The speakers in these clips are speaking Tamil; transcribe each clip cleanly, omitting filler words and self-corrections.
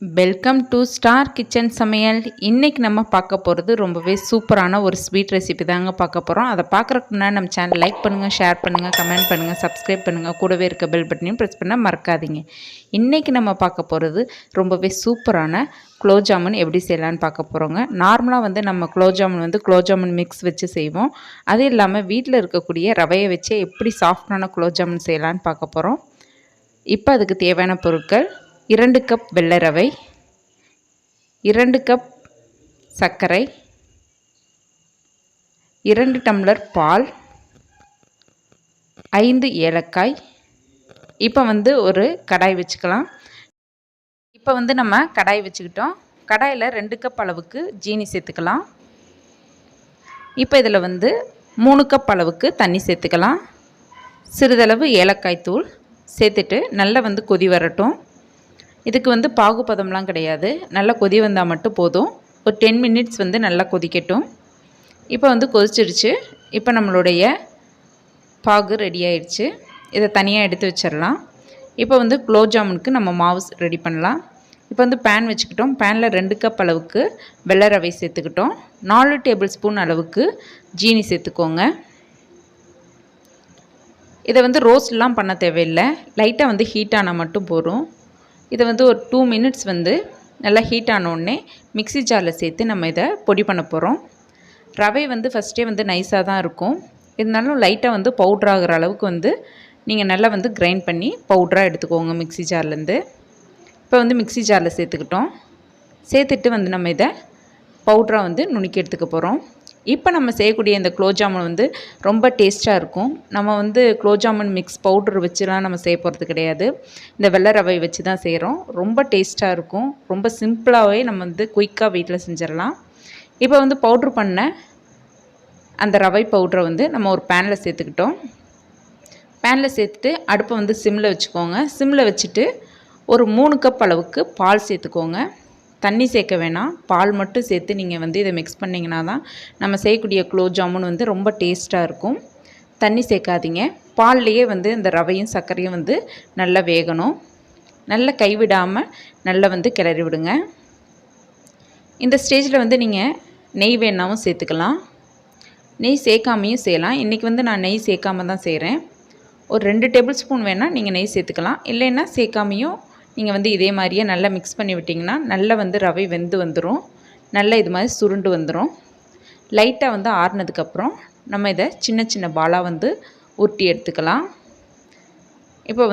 வெல்கம் டு ஸ்டார் கிச்சன் சமையல். இன்றைக்கி நம்ம பார்க்க போகிறது ரொம்பவே சூப்பரான ஒரு ஸ்வீட் ரெசிபி தாங்க பார்க்க போகிறோம். அதை பார்க்குறதுக்கு முன்னாடி நம்ம சேனல் லைக் பண்ணுங்கள், ஷேர் பண்ணுங்கள், கமெண்ட் பண்ணுங்கள், சப்ஸ்கிரைப் பண்ணுங்கள். கூடவே இருக்க பெல் பட்டனையும் ப்ரெஸ் பண்ண மறக்காதீங்க. இன்றைக்கி நம்ம பார்க்க போகிறது ரொம்பவே சூப்பரான குலோப் ஜாமுன் எப்படி செய்யலான்னு பார்க்க போகிறோங்க. நார்மலாக நம்ம குலோப் ஜாமுன் மிக்ஸ் வச்சு செய்வோம். அது இல்லாமல் வீட்டில் இருக்கக்கூடிய ரவையை வச்சு எப்படி சாஃப்டான குலோப் ஜாமுன் செய்யலான்னு பார்க்க போகிறோம். இப்போ அதுக்கு தேவையான பொருட்கள்: 2 கப் வெள்ளை ரவை, 2 கப் சர்க்கரை, 2 டம்ளர் பால், 5 ஏலக்காய். இப்போ ஒரு கடாய் வச்சுக்கலாம். இப்போ நம்ம கடாய் வச்சுக்கிட்டோம். கடாயில் 2 கப் அளவுக்கு ஜீனி சேர்த்துக்கலாம். இப்போ இதில் 3 கப் அளவுக்கு தண்ணி சேர்த்துக்கலாம். சிறிதளவு ஏலக்காய் தூள் சேர்த்துட்டு நல்லா கொதி வரட்டும். இதுக்கு பாகுபதம்லாம் கிடையாது, நல்லா கொதி வந்தால் மட்டும் போதும். ஒரு 10 மினிட்ஸ் நல்லா கொதிக்கட்டும். இப்போ கொதிச்சிடுச்சு. இப்போ நம்மளுடைய பாகு ரெடி ஆயிடுச்சு. இதை தனியாக எடுத்து வச்சிடலாம். இப்போ குலோப் ஜாமுனுக்கு நம்ம மாவு ரெடி பண்ணலாம். இப்போ பேன் வச்சுக்கிட்டோம். பேனில் 2 கப் அளவுக்கு வெள்ளை ரவை சேர்த்துக்கிட்டோம். 4 டேபிள் ஸ்பூன் அளவுக்கு ஜீனி சேர்த்துக்கோங்க. இதை ரோஸ்ட்லாம் பண்ண தேவையில்லை, லைட்டாக ஹீட் ஆனால் மட்டும் போதும். இதை ஒரு 2 மினிட்ஸ் நல்லா ஹீட் ஆனோடனே மிக்ஸி ஜாரில் சேர்த்து நம்ம இதை பொடி பண்ண போகிறோம். ரவை ஃபஸ்ட்டே நைஸாக தான் இருக்கும். இருந்தாலும் லைட்டாக பவுட்ரு ஆகிற அளவுக்கு நீங்கள் நல்லா கிரைண்ட் பண்ணி பவுட்ராக எடுத்துக்கோங்க மிக்ஸி ஜார்லேருந்து. இப்போ மிக்ஸி ஜாரில் சேர்த்துக்கிட்டோம். சேர்த்துட்டு நம்ம இதை பவுட்ராக நுணுக்கி எடுத்துக்க போகிறோம். இப்போ நம்ம செய்யக்கூடிய இந்த குலோப் ஜாமுன் ரொம்ப டேஸ்ட்டாக இருக்கும். நம்ம குலோப் ஜாமுன் மிக்ஸ் பவுட்ரு வச்சுலாம் நம்ம செய்ய போகிறது கிடையாது. இந்த வெள்ளை ரவை வச்சு தான் செய்கிறோம். ரொம்ப டேஸ்ட்டாக இருக்கும். ரொம்ப சிம்பிளாகவே நம்ம குயிக்காக வீட்டில் செஞ்சிடலாம். இப்போ பவுட்ரு பண்ண அந்த ரவை பவுட்ரை நம்ம ஒரு பேனில் சேர்த்துக்கிட்டோம். பேனில் சேர்த்துட்டு அடுப்பை சிம்மில் வச்சுக்கோங்க. சிம்மில் வச்சுட்டு ஒரு 3 கப் அளவுக்கு பால் சேர்த்துக்கோங்க. தண்ணி சேர்க்க வேணாம், பால் மட்டும் சேர்த்து நீங்கள் இதை மிக்ஸ் பண்ணிங்கன்னா தான் நம்ம செய்யக்கூடிய குலோப் ஜாமுன் ரொம்ப டேஸ்ட்டாக இருக்கும். தண்ணி சேர்க்காதீங்க. பால்லையே இந்த ரவையும் சர்க்கரையும் நல்லா வேகணும். நல்லா கைவிடாமல் நல்லா கிளறி விடுங்க. இந்த ஸ்டேஜில் நீங்கள் நெய் வேணாவும் சேர்த்துக்கலாம், நெய் சேர்க்காமையும் செய்யலாம். இன்றைக்கி நான் நெய் சேர்க்காம தான் செய்கிறேன். ஒரு 2 டேபிள் ஸ்பூன் வேணால் நீங்கள் நெய் சேர்த்துக்கலாம். இல்லைன்னா சேர்க்காமையும் நீங்கள் இதே மாதிரியே நல்லா மிக்ஸ் பண்ணி விட்டிங்கன்னா நல்லா ரவை வெந்து வந்துடும். நல்லா இது மாதிரி சுருண்டு வந்துடும். லைட்டாக ஆறுனதுக்கப்புறம் நம்ம இதை சின்ன சின்ன பாலாக உருட்டி எடுத்துக்கலாம். இப்போ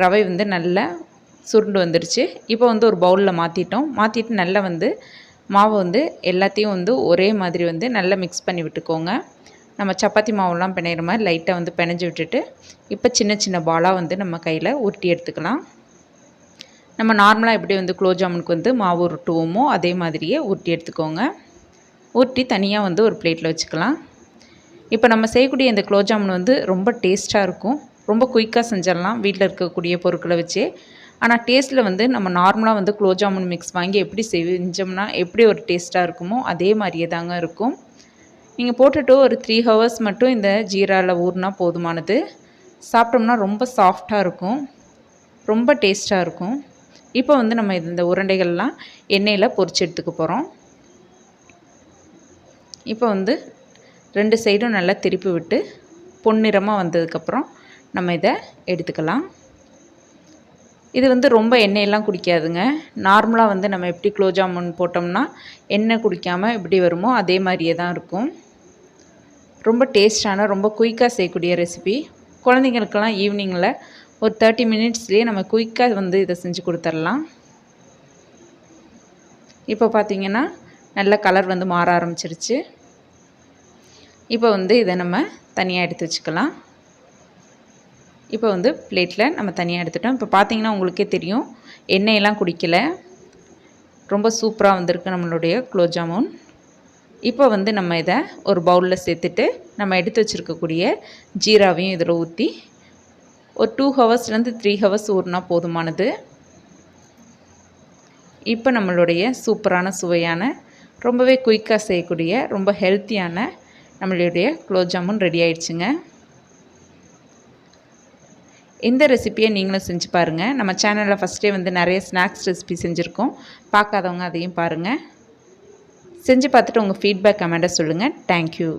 ரவை நல்லா சுருண்டு வந்துடுச்சு. இப்போ ஒரு பவுலில் மாற்றிட்டோம். மாற்றிட்டு நல்லா மாவு எல்லாத்தையும் ஒரே மாதிரி நல்லா மிக்ஸ் பண்ணி விட்டுக்கோங்க. நம்ம சப்பாத்தி மாவுலாம் பிணையிற மாதிரி லைட்டாக பிணைஞ்சி விட்டுட்டு இப்போ சின்ன சின்ன பாலாக நம்ம கையில் உருட்டி எடுத்துக்கலாம். நம்ம நார்மலாக எப்படி குலோப் ஜாமுனுக்கு மாவு உருட்டுவோமோ அதே மாதிரியே உருட்டி எடுத்துக்கோங்க. உருட்டி தனியாக ஒரு பிளேட்டில் வச்சுக்கலாம். இப்போ நம்ம செய்யக்கூடிய இந்த குலோப் ஜாமுன் ரொம்ப டேஸ்ட்டாக இருக்கும். ரொம்ப குயிக்காக செஞ்சிடலாம் வீட்டில் இருக்கக்கூடிய பொருட்களை வச்சு. ஆனால் டேஸ்ட்டில் நம்ம நார்மலாக குலோப் ஜாமுன் மிக்ஸ் வாங்கி எப்படி செஞ்சோம்னா எப்படி ஒரு டேஸ்ட்டாக இருக்குமோ அதே மாதிரியே தாங்க இருக்கும். நீங்கள் போட்டுட்டு ஒரு 3 ஹவர்ஸ் மட்டும் இந்த ஜீராவில் ஊறினா போதுமானது. சாப்பிட்டோம்னா ரொம்ப சாஃப்டாக இருக்கும், ரொம்ப டேஸ்ட்டாக இருக்கும். இப்போ நம்ம இந்த உருண்டைகள்லாம் எண்ணெயில் பொரிச்சு எடுத்துக்க போகிறோம். இப்போ 2 சைடும் நல்லா திருப்பி விட்டு பொன்னிறமாக வந்ததுக்கப்புறம் நம்ம இதை எடுத்துக்கலாம். இது ரொம்ப எண்ணெயெல்லாம் குடிக்காதுங்க. நார்மலாக நம்ம எப்படி குலோப் ஜாமுன் போட்டோம்னா எண்ணெய் குடிக்காமல் எப்படி வருமோ அதே மாதிரியே தான் இருக்கும். ரொம்ப டேஸ்டான ரொம்ப குயிக்காக செய்யக்கூடிய ரெசிபி. குழந்தைங்களுக்கெல்லாம் ஈவினிங்கில் ஒரு 30 மினிட்ஸ்லேயே நம்ம குயிக்காக இதை செஞ்சு கொடுத்துடலாம். இப்போ பார்த்திங்கன்னா நல்ல கலர் மாற ஆரம்பிச்சிருச்சு. இப்போ இதை நம்ம தனியாக எடுத்து வச்சுக்கலாம். இப்போ பிளேட்டில் நம்ம தனியாக எடுத்துட்டோம். இப்போ பார்த்திங்கன்னா உங்களுக்கே தெரியும், எண்ணெயெல்லாம் குடிக்கலை. ரொம்ப சூப்பராக வந்திருக்கு நம்மளுடைய குலோப் ஜாமுன். இப்போ நம்ம இதை ஒரு பவுலில் சேர்த்துட்டு நம்ம எடுத்து வச்சுருக்கக்கூடிய ஜீராவையும் இதில் ஊற்றி ஒரு 2 ஹவர்ஸ்லேருந்து 3 ஹவர்ஸ் ஊறினா போதுமானது. இப்போ நம்மளுடைய சூப்பரான சுவையான ரொம்பவே குயிக்காக செய்யக்கூடிய ரொம்ப ஹெல்த்தியான நம்மளுடைய குலோப் ஜாமுன் ரெடி ஆயிடுச்சுங்க. இந்த ரெசிப்பியை நீங்களும் செஞ்சு பாருங்கள். நம்ம சேனலில் ஃபஸ்ட்டே வந்து நிறைய ஸ்நாக்ஸ் ரெசிபி செஞ்சுருக்கோம். பார்க்காதவங்க அதையும் பாருங்கள். செஞ்சு பார்த்துட்டு உங்கள் ஃபீட்பேக் கமெண்ட்டை சொல்லுங்கள். தேங்க்யூ.